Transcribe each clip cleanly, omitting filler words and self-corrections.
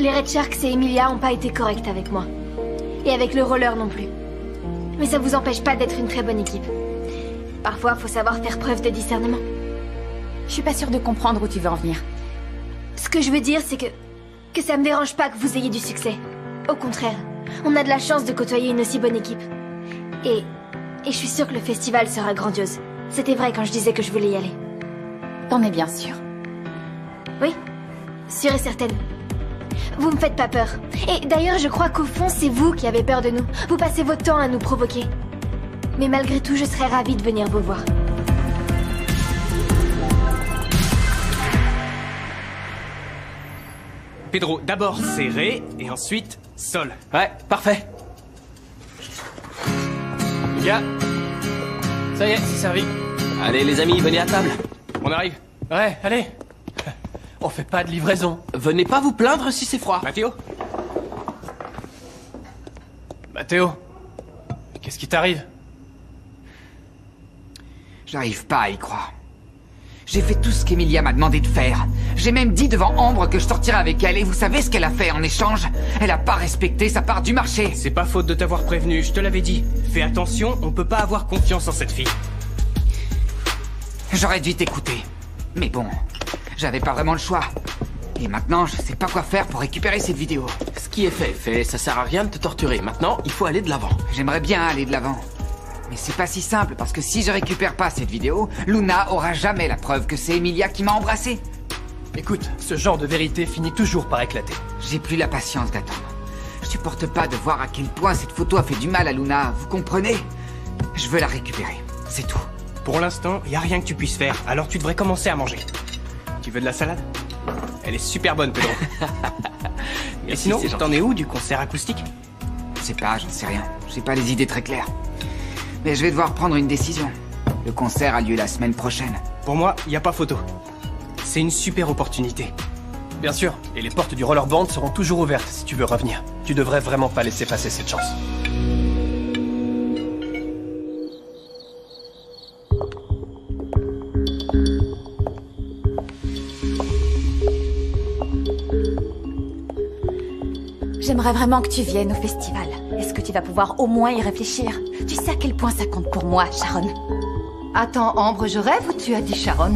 Les Red Sharks et Emilia ont pas été corrects avec moi. Et avec le roller non plus. Mais ça vous empêche pas d'être une très bonne équipe. Parfois, faut savoir faire preuve de discernement. Je suis pas sûre de comprendre où tu veux en venir. Ce que je veux dire, c'est que ça me dérange pas que vous ayez du succès. Au contraire, on a de la chance de côtoyer une aussi bonne équipe. Et je suis sûre que le festival sera grandiose. C'était vrai quand je disais que je voulais y aller. T'en es bien sûre? Oui, sûre et certaine. Vous me faites pas peur. Et d'ailleurs, je crois qu'au fond, c'est vous qui avez peur de nous. Vous passez votre temps à nous provoquer. Mais malgré tout, je serais ravie de venir vous voir. Pedro, d'abord c'est Ré, et ensuite Sol. Ouais, parfait. Les gars, ça y est, c'est servi. Allez les amis, venez à table. On arrive. Ouais, allez. On fait pas de livraison. Venez pas vous plaindre si c'est froid. Mathéo? Mathéo, qu'est-ce qui t'arrive? J'arrive pas à y croire. J'ai fait tout ce qu'Emilia m'a demandé de faire. J'ai même dit devant Ambre que je sortirais avec elle, et vous savez ce qu'elle a fait en échange? Elle a pas respecté sa part du marché. C'est pas faute de t'avoir prévenu, je te l'avais dit. Fais attention, on peut pas avoir confiance en cette fille. J'aurais dû t'écouter. Mais bon, j'avais pas vraiment le choix. Et maintenant, je sais pas quoi faire pour récupérer cette vidéo. Ce qui est fait, fait. Ça sert à rien de te torturer. Maintenant, il faut aller de l'avant. J'aimerais bien aller de l'avant. Mais c'est pas si simple, parce que si je récupère pas cette vidéo, Luna aura jamais la preuve que c'est Emilia qui m'a embrassé. Écoute, ce genre de vérité finit toujours par éclater. J'ai plus la patience d'attendre. Je supporte pas de voir à quel point cette photo a fait du mal à Luna, vous comprenez? Je veux la récupérer, c'est tout. Pour l'instant, y a rien que tu puisses faire, alors tu devrais commencer à manger. Tu veux de la salade? Elle est super bonne, Pedro. Et Merci, sinon, c'est gentil. t'en es où du concert acoustique? Je sais pas, j'en sais rien. J'ai pas les idées très claires. Mais je vais devoir prendre une décision. Le concert a lieu la semaine prochaine. Pour moi, y a pas photo. C'est une super opportunité. Bien sûr, et les portes du rollerband seront toujours ouvertes si tu veux revenir. Tu devrais vraiment pas laisser passer cette chance. J'aimerais vraiment que tu viennes au festival. Est-ce que tu vas pouvoir au moins y réfléchir? Tu sais à quel point ça compte pour moi, Sharon. Attends, Ambre, je rêve ou tu as dit Sharon?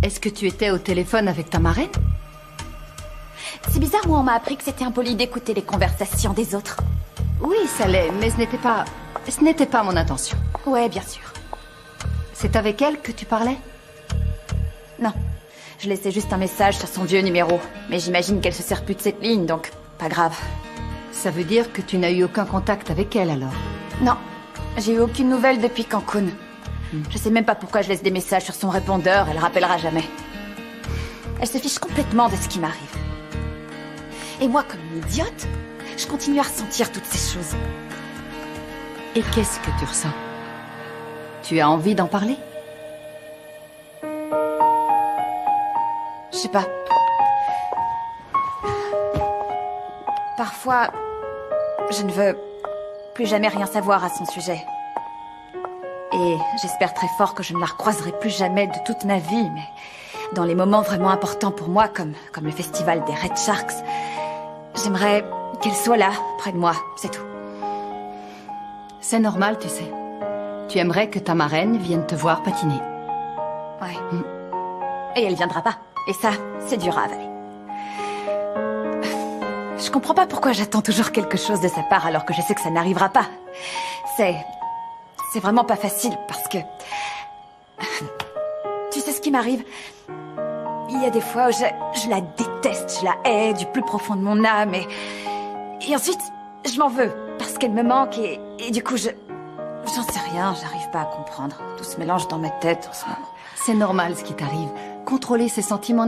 Est-ce que tu étais au téléphone avec ta marraine? C'est bizarre, moi on m'a appris que c'était impoli d'écouter les conversations des autres. Oui, ça l'est, mais ce n'était pas mon intention. Ouais, bien sûr. C'est avec elle que tu parlais? Non, je laissais juste un message sur son vieux numéro. Mais j'imagine qu'elle se sert plus de cette ligne, donc pas grave. Ça veut dire que tu n'as eu aucun contact avec elle alors? Non, j'ai eu aucune nouvelle depuis Cancun. Je sais même pas pourquoi je laisse des messages sur son répondeur, elle rappellera jamais. Elle se fiche complètement de ce qui m'arrive. Et moi, comme une idiote, je continue à ressentir toutes ces choses. Et qu'est-ce que tu ressens? Tu as envie d'en parler? Je sais pas. Parfois, je ne veux plus jamais rien savoir à son sujet. Et j'espère très fort que je ne la recroiserai plus jamais de toute ma vie, mais dans les moments vraiment importants pour moi, comme le festival des Red Sharks, j'aimerais qu'elle soit là, près de moi, c'est tout. C'est normal, tu sais. Tu aimerais que ta marraine vienne te voir patiner. Ouais. Et elle viendra pas. Et ça, c'est dur à avaler. Je comprends pas pourquoi j'attends toujours quelque chose de sa part alors que je sais que ça n'arrivera pas. C'est vraiment pas facile parce que... Tu sais ce qui m'arrive? Il y a des fois où je la déteste, je la hais du plus profond de mon âme et ensuite, je m'en veux parce qu'elle me manque et du coup, j'en sais rien, j'arrive pas à comprendre. Tout se mélange dans ma tête en ce moment. C'est normal ce qui t'arrive. Contrôler ses sentiments